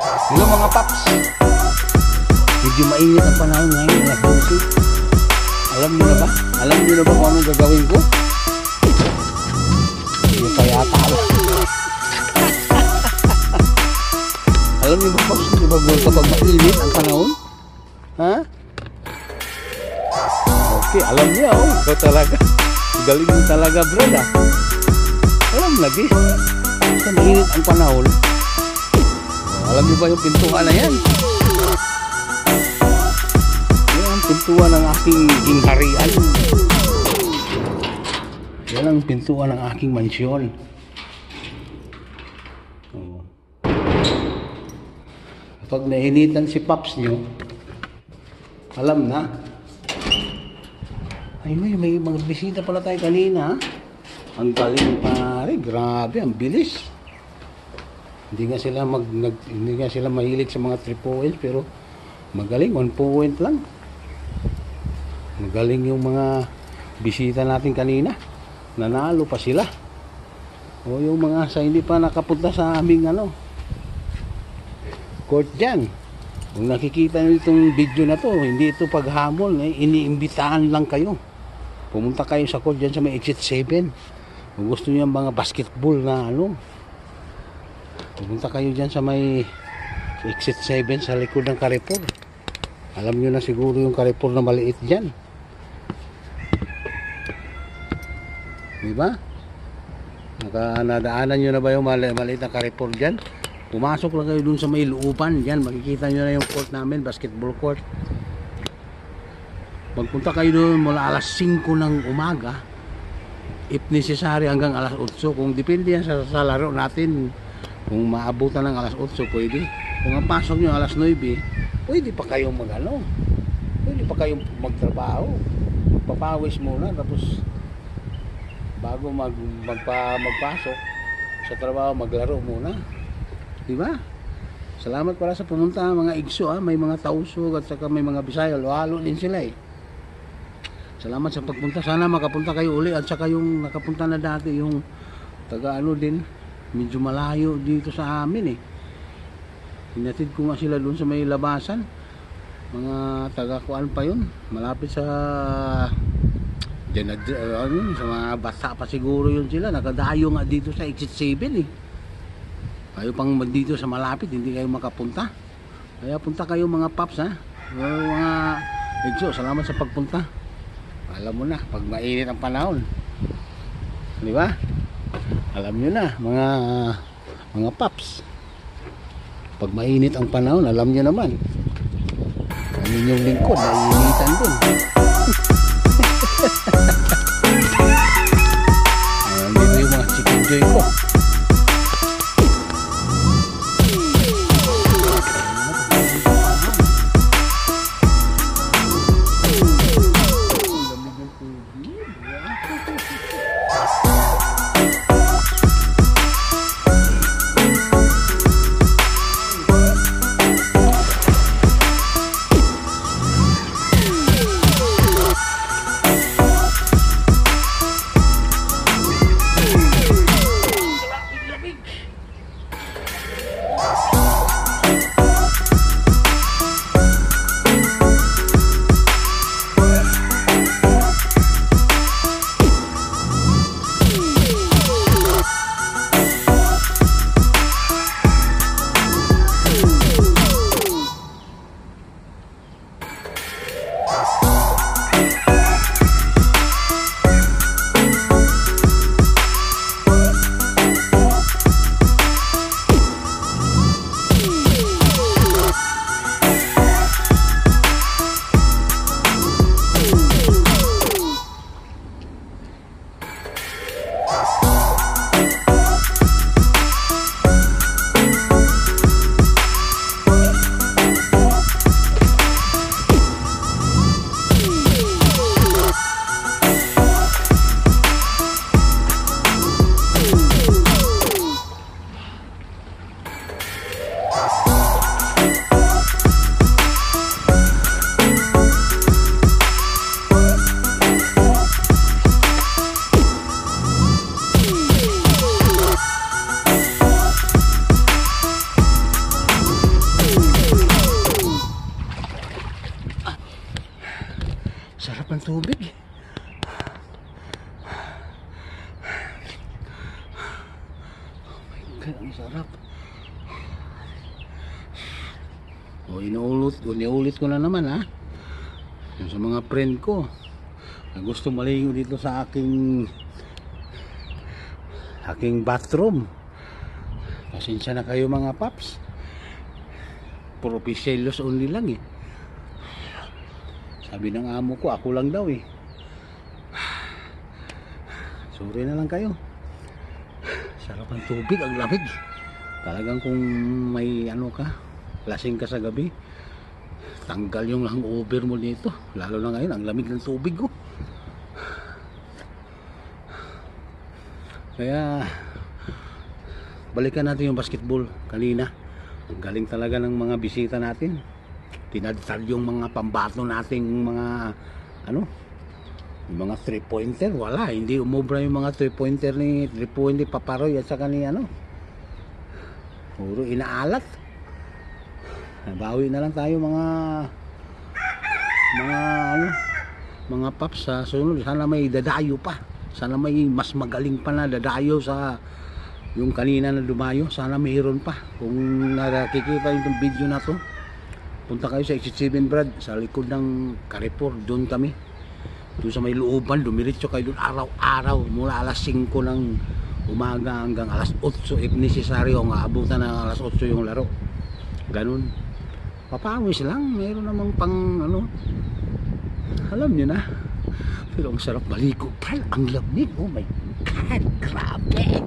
Hello mga paps. Medyo mainit ang panahon ngayon, alas 12. Alam niyo na ba? Alam niyo na ba kung anong gagawin ko? Hindi pa yata alam. Alam niyo ba paps, di ba kapag mainit ang panahon? Ha? Okay, alam niyo, oh. Ikaw talaga. Galing mo talaga, bro, ah. Alam lagi. Basta mainit ang panahon. Alam niyo ba yung pintuan na yan? Yan ang pintuan ng aking harian. Yan ang pintuan ng aking mansyon. Kapag nainitan si Paps nyo, alam na. Ay, may mga bisita pala tayo kanina. Ang galing, pare. Grabe, ang bilis. Hindi nga sila mahilig sa mga 3 points, pero magaling, 1 point lang. Magaling yung mga bisita natin kanina. Nanalo pa sila. O yung mga sa hindi pa nakapunta sa aming court dyan. Kung nakikita nyo itong video na to, hindi ito paghamol, iniimbitahan lang kayo. Pumunta kayo sa court dyan sa may exit 7. Kung gusto nyo yung mga basketball na pumunta kayo dyan sa may exit 7 sa likod ng Carrefour. Alam nyo na siguro yung Carrefour na maliit dyan, diba? Nadaanan nyo na ba yung maliit na Carrefour dyan? Pumasok lang kayo dun sa may looban dyan, makikita nyo na yung court namin, basketball court. Magpunta kayo dun mula alas 5 ng umaga, if necessary hanggang alas 8. Kung depende yan sa laro natin. Kung maabutan ng alas 8, pwede. Kung ang pasok nyo alas 9, pwede pa kayong pwede pa kayong magtrabaho. Papawis muna, tapos bago magpasok sa trabaho, maglaro muna. Diba? Salamat pala sa pumunta mga igso, may mga Tausug at saka may mga Bisaya. Halo din sila, Salamat sa pagpunta. Sana makapunta kayo uli, at saka yung nakapunta na dati, yung taga din, medyo malayo dito sa amin, Hinatid ko nga sila doon sa may labasan. Mga taga-kuan pa yun, malapit sa sa mga bata pa siguro yun sila. Nakadayo nga dito sa exit 7, Kayo pang dito sa malapit, hindi kayo makapunta. Kaya punta kayo mga paps, mga igso. Salamat sa pagpunta. Alam mo na, pag mainit ang panahon, di ba? Alam nyo na, mga paps, pag mainit ang panahon, alam nyo naman, ang inyong lingkod, naiinitan dun. Dito yung mga chicken joy ko. tubig. Oh my God, ang sarap. O, inuulit ko na naman, ha. Yung sa mga friend ko na gusto maligo dito sa aking bathroom, pasensya na kayo mga paps. Propicious only lang eh. Sabi ng amo ko, ako lang daw eh. Sorry na lang kayo. Sarap ang tubig, ang lamig. Talagang kung may ano ka, lasing ka sa gabi, tanggal yung hangover mo dito. Lalo na ngayon, ang lamig ng tubig ko. Kaya balikan natin yung basketball kanina. Ang galing talaga ng mga bisita natin. Tinadtal yung mga pambato nating mga ano, yung mga 3-pointer. Wala, hindi umubra yung mga 3-pointer ni 3-pointer Paparoy at saka ni ano, puro inaalat. Nabawi na lang tayo mga paps sa sunod. Sana may dadayo pa. Sana may mas magaling pa na dadayo sa yung kanina na dumayo. Sana mayroon pa. Kung nakikita yung video na to, punta kayo sa Exit 7 Brad, sa likod ng Carrefour. Doon kami, doon sa may looban. Dumiritso kayo doon araw-araw mula alas 5 ng umaga hanggang alas 8 if necessary, o nga abutan ng alas 8 yung laro. Ganun, papawis lang. Mayroon namang pang ano, alam nyo na. Pero ang sarap maligo, pal. Ang lamig, oh my God, grabe.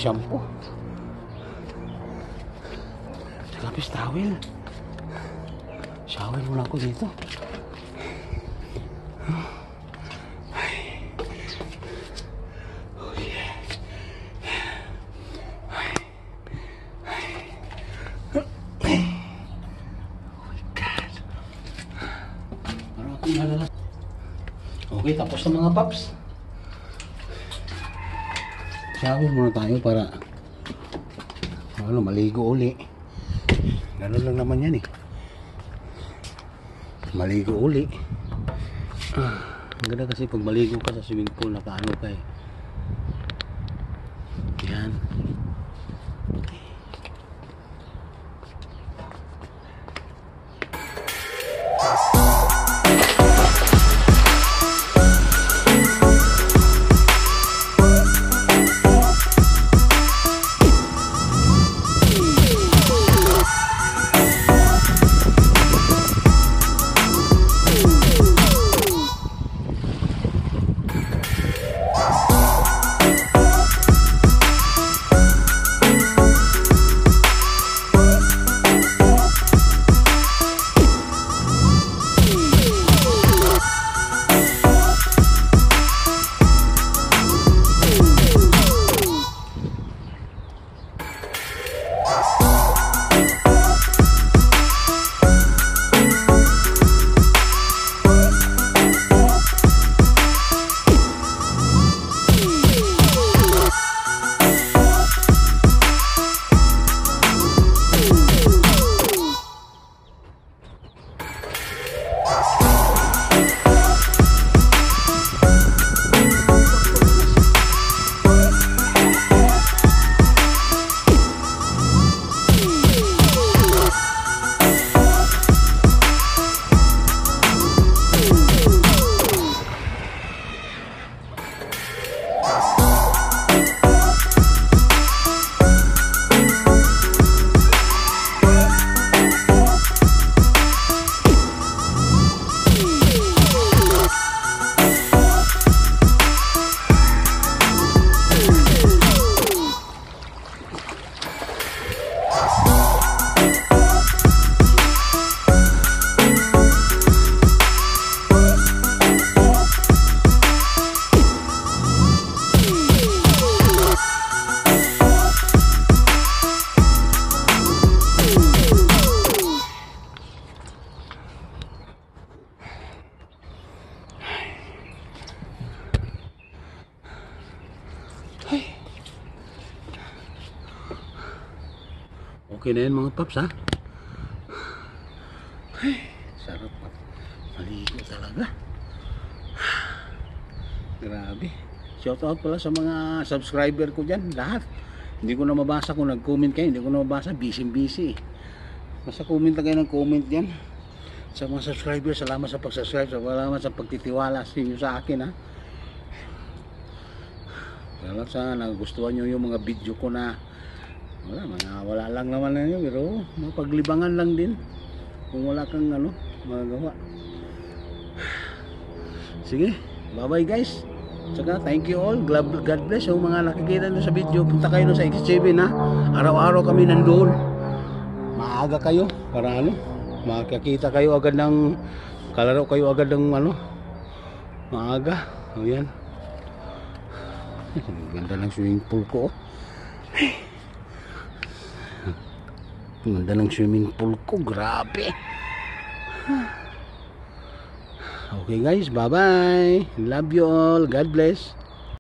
Shampoo, lapis towel. Shower muna ako dito. Oh yeah. Oh my God. Okay, tapos na mga paps. Shower muna tayo para maligo uli. Ganun lang naman yan eh. Maligo uli. Ang ganda kasi pag maligo ka sa swimming pool, nakaano ka eh. Yan. Okay na yan mga paps ha. Ay, sarap maligo talaga. Grabe. Shout out pala sa mga subscriber ko dyan, lahat. Hindi ko na mabasa kung nag-comment kayo, hindi ko na mabasa, busy. Basta comment na kayo ng comment dyan. Sa mga subscriber, salamat sa pag-subscribe, salamat sa pagtitiwala sa akin ha. Salamat sa nagustuhan nyo yung mga video ko na wala lang naman na yun, pero mapaglibangan lang din kung wala kang magagawa. Sige, bye bye guys. Saka thank you all, God bless yung mga nakikita nyo sa video. Punta kayo sa XJB na araw-araw kami nandoon. Maaga kayo para makakita kayo agad ng kalaro kayo agad ng maaga. O yan, ganda ng swimming pool ko. Ganda ng swimming pool ko, grabe. Okay guys, bye bye. Love you all, God bless.